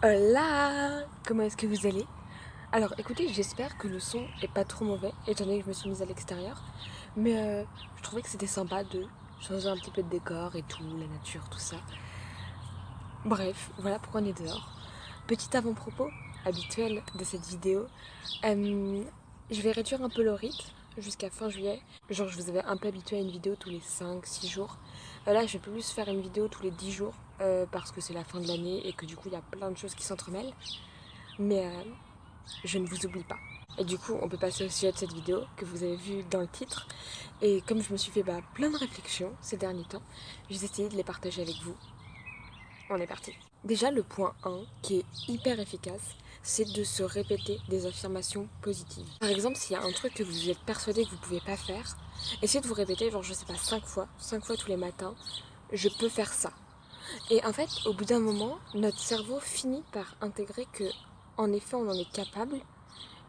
Hola! Comment est-ce que vous allez? Alors écoutez, j'espère que le son est pas trop mauvais, étant donné que je me suis mise à l'extérieur. Mais je trouvais que c'était sympa de changer un petit peu de décor et tout, la nature, tout ça. Bref, voilà pourquoi on est dehors. Petit avant-propos habituel de cette vidéo. Je vais réduire un peu le rythme jusqu'à fin juillet. Genre je vous avais un peu habitué à une vidéo tous les 5-6 jours. Là je vais plus faire une vidéo tous les 10 jours parce que c'est la fin de l'année et que du coup il y a plein de choses qui s'entremêlent. Mais je ne vous oublie pas. Et du coup, on peut passer au sujet de cette vidéo que vous avez vu dans le titre. Et comme je me suis fait plein de réflexions ces derniers temps, j'ai essayé de les partager avec vous. On est parti. Déjà, le point 1, qui est hyper efficace, c'est de se répéter des affirmations positives. Par exemple, s'il y a un truc que vous êtes persuadé que vous ne pouvez pas faire, essayez de vous répéter, genre je sais pas, 5 fois tous les matins, je peux faire ça. Et en fait, au bout d'un moment, notre cerveau finit par intégrer que, en effet, on en est capable.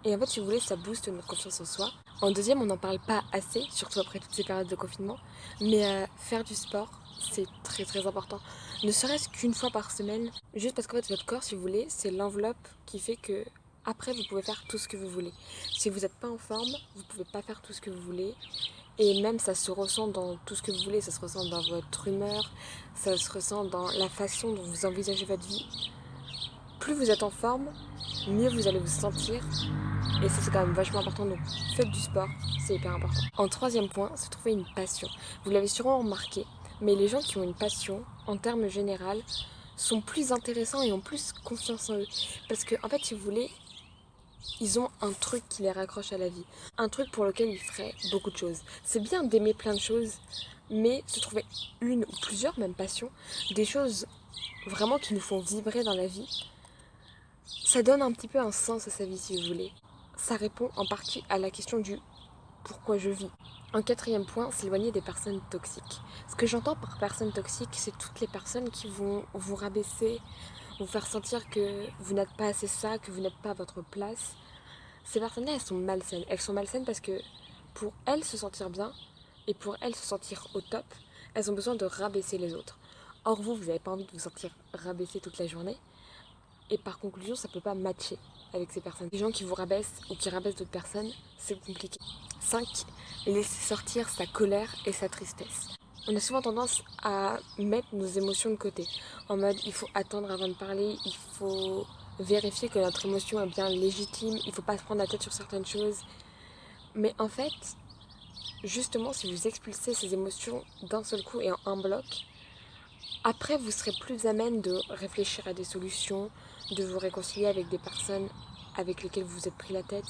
Et en fait, si vous voulez, ça booste notre confiance en soi. En deuxième, on n'en parle pas assez, surtout après toutes ces périodes de confinement. Mais faire du sport, c'est très très important. Ne serait-ce qu'une fois par semaine, juste parce qu'en fait, votre corps, si vous voulez, c'est l'enveloppe qui fait que après, vous pouvez faire tout ce que vous voulez. Si vous n'êtes pas en forme, vous ne pouvez pas faire tout ce que vous voulez. Et même, ça se ressent dans tout ce que vous voulez. Ça se ressent dans votre humeur, ça se ressent dans la façon dont vous envisagez votre vie. Plus vous êtes en forme, mieux vous allez vous sentir. Et ça, c'est quand même vachement important. Donc, faites du sport, c'est hyper important. En troisième point, se trouver une passion. Vous l'avez sûrement remarqué, mais les gens qui ont une passion, en termes généraux, sont plus intéressants et ont plus confiance en eux. Parce que, en fait, si vous voulez, ils ont un truc qui les raccroche à la vie. Un truc pour lequel ils feraient beaucoup de choses. C'est bien d'aimer plein de choses, mais se trouver une ou plusieurs, même passions, des choses vraiment qui nous font vibrer dans la vie, ça donne un petit peu un sens à sa vie, si vous voulez. Ça répond en partie à la question du pourquoi je vis. En quatrième point, s'éloigner des personnes toxiques. Ce que j'entends par personnes toxiques, c'est toutes les personnes qui vont vous rabaisser, vous faire sentir que vous n'êtes pas assez ça, que vous n'êtes pas à votre place. Ces personnes-là, elles sont malsaines. Elles sont malsaines parce que pour elles se sentir bien et pour elles se sentir au top, elles ont besoin de rabaisser les autres. Or vous, vous n'avez pas envie de vous sentir rabaissé toute la journée. Et par conclusion, ça ne peut pas matcher avec ces personnes. Les gens qui vous rabaissent ou qui rabaissent d'autres personnes, c'est compliqué. 5. Laisser sortir sa colère et sa tristesse. On a souvent tendance à mettre nos émotions de côté. En mode, il faut attendre avant de parler, il faut vérifier que notre émotion est bien légitime, il ne faut pas se prendre la tête sur certaines choses. Mais en fait, justement, si vous expulsez ces émotions d'un seul coup et en un bloc, après, vous serez plus à même de réfléchir à des solutions, de vous réconcilier avec des personnes avec lesquelles vous vous êtes pris la tête,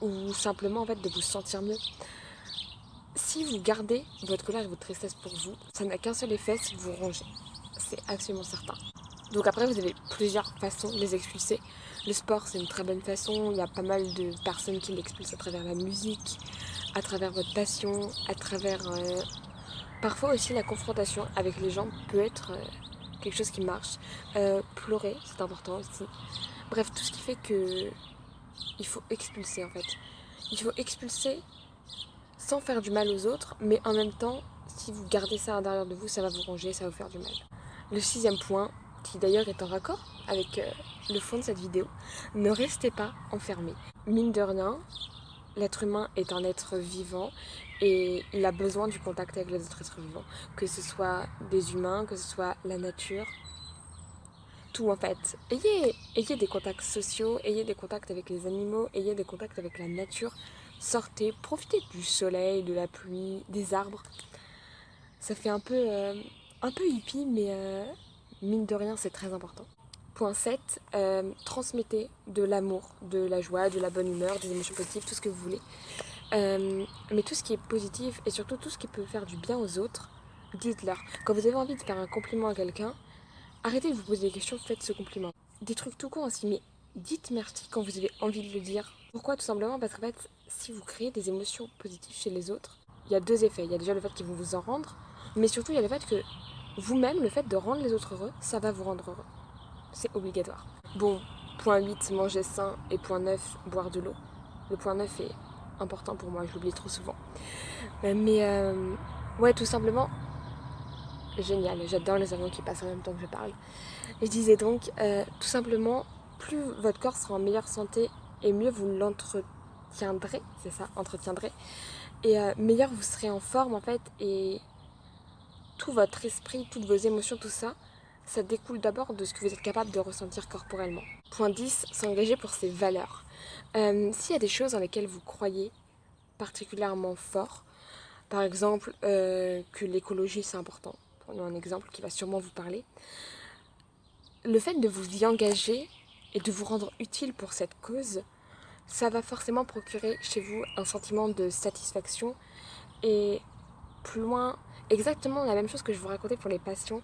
ou simplement en fait de vous sentir mieux. Si vous gardez votre colère et votre tristesse pour vous, ça n'a qu'un seul effet, c'est vous rongez. C'est absolument certain. Donc après, vous avez plusieurs façons de les expulser. Le sport, c'est une très bonne façon. Il y a pas mal de personnes qui l'expulsent à travers la musique, à travers votre passion, à travers... Parfois aussi, la confrontation avec les gens peut être quelque chose qui marche. Pleurer, c'est important aussi. Bref, tout ce qui fait que il faut expulser en fait. Il faut expulser sans faire du mal aux autres, mais en même temps, si vous gardez ça à l'intérieur de vous, ça va vous ronger, ça va vous faire du mal. Le sixième point, qui d'ailleurs est en raccord avec le fond de cette vidéo, ne restez pas enfermé. Mine de rien, l'être humain est un être vivant et il a besoin du contact avec les autres êtres vivants, que ce soit des humains, que ce soit la nature, tout en fait. Ayez des contacts sociaux, ayez des contacts avec les animaux, ayez des contacts avec la nature. Sortez, profitez du soleil, de la pluie, des arbres. Ça fait un peu hippie, mais mine de rien, c'est très important. Point 7, transmettez de l'amour, de la joie, de la bonne humeur, des émotions positives, tout ce que vous voulez. Mais tout ce qui est positif et surtout tout ce qui peut faire du bien aux autres, dites-leur. Quand vous avez envie de faire un compliment à quelqu'un, arrêtez de vous poser des questions, faites ce compliment. Des trucs tout con aussi, mais dites merci quand vous avez envie de le dire. Pourquoi? Tout simplement parce qu'en fait, si vous créez des émotions positives chez les autres, il y a deux effets. Il y a déjà le fait qu'ils vont vous en rendre, mais surtout il y a le fait que vous-même, le fait de rendre les autres heureux, ça va vous rendre heureux. C'est obligatoire. Bon, point 8, manger sain, et point 9, boire de l'eau. Le point 9 est important pour moi, je l'oublie trop souvent. Ouais, tout simplement, génial. J'adore les avions qui passent en même temps que je parle. Et je disais donc, tout simplement, plus votre corps sera en meilleure santé et mieux vous l'entretiendrez, c'est ça, entretiendrez, et meilleur vous serez en forme en fait, et tout votre esprit, toutes vos émotions, tout ça, ça découle d'abord de ce que vous êtes capable de ressentir corporellement. Point 10, s'engager pour ses valeurs. S'il y a des choses dans lesquelles vous croyez particulièrement fort, par exemple que l'écologie c'est important, prenons un exemple qui va sûrement vous parler, le fait de vous y engager et de vous rendre utile pour cette cause, ça va forcément procurer chez vous un sentiment de satisfaction et plus loin, exactement la même chose que je vous racontais pour les passions,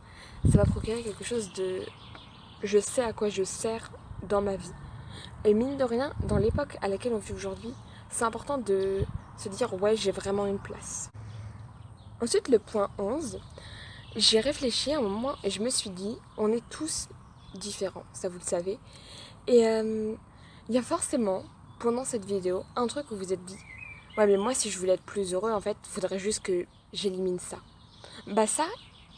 ça va procurer quelque chose de je sais à quoi je sers dans ma vie. Et mine de rien, dans l'époque à laquelle on vit aujourd'hui, c'est important de se dire ouais, j'ai vraiment une place. Ensuite, le point 11, j'ai réfléchi à un moment et je me suis dit, on est tous différents, ça vous le savez. Et il y a forcément, pendant cette vidéo, un truc où vous vous êtes dit, ouais mais moi si je voulais être plus heureux, en fait, il faudrait juste que j'élimine ça. Bah ça,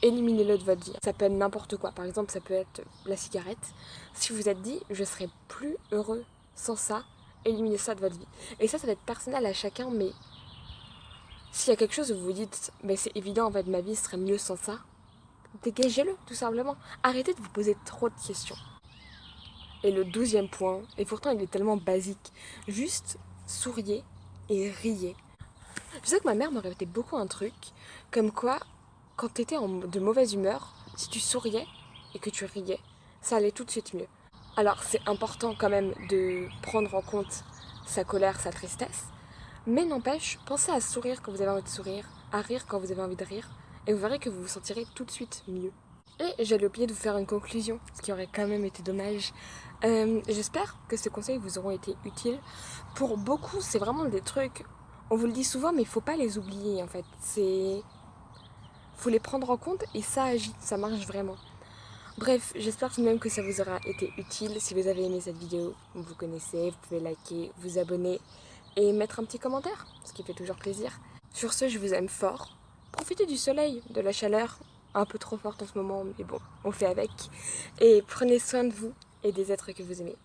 éliminez-le de votre vie. Ça peut être n'importe quoi. Par exemple, ça peut être la cigarette. Si vous vous êtes dit, je serais plus heureux sans ça, éliminez ça de votre vie. Et ça va être personnel à chacun, mais s'il y a quelque chose où vous vous dites, mais c'est évident, en fait, ma vie serait mieux sans ça, dégagez-le, tout simplement. Arrêtez de vous poser trop de questions. Et le 12e point, et pourtant il est tellement basique, juste souriez et riez. Je sais que ma mère me répétait beaucoup un truc, comme quoi, quand tu étais de mauvaise humeur, si tu souriais et que tu riais, ça allait tout de suite mieux. Alors c'est important quand même de prendre en compte sa colère, sa tristesse, mais n'empêche, pensez à sourire quand vous avez envie de sourire, à rire quand vous avez envie de rire, et vous verrez que vous vous sentirez tout de suite mieux. Et j'allais oublier de vous faire une conclusion, ce qui aurait quand même été dommage. J'espère que ces conseils vous auront été utiles. Pour beaucoup, c'est vraiment des trucs, on vous le dit souvent, mais il ne faut pas les oublier en fait. Faut les prendre en compte et ça agit, ça marche vraiment. Bref, j'espère tout de même que ça vous aura été utile. Si vous avez aimé cette vidéo, vous connaissez, vous pouvez liker, vous abonner et mettre un petit commentaire, ce qui fait toujours plaisir. Sur ce, je vous aime fort. Profitez du soleil, de la chaleur, un peu trop forte en ce moment, mais bon, on fait avec. Et prenez soin de vous et des êtres que vous aimez.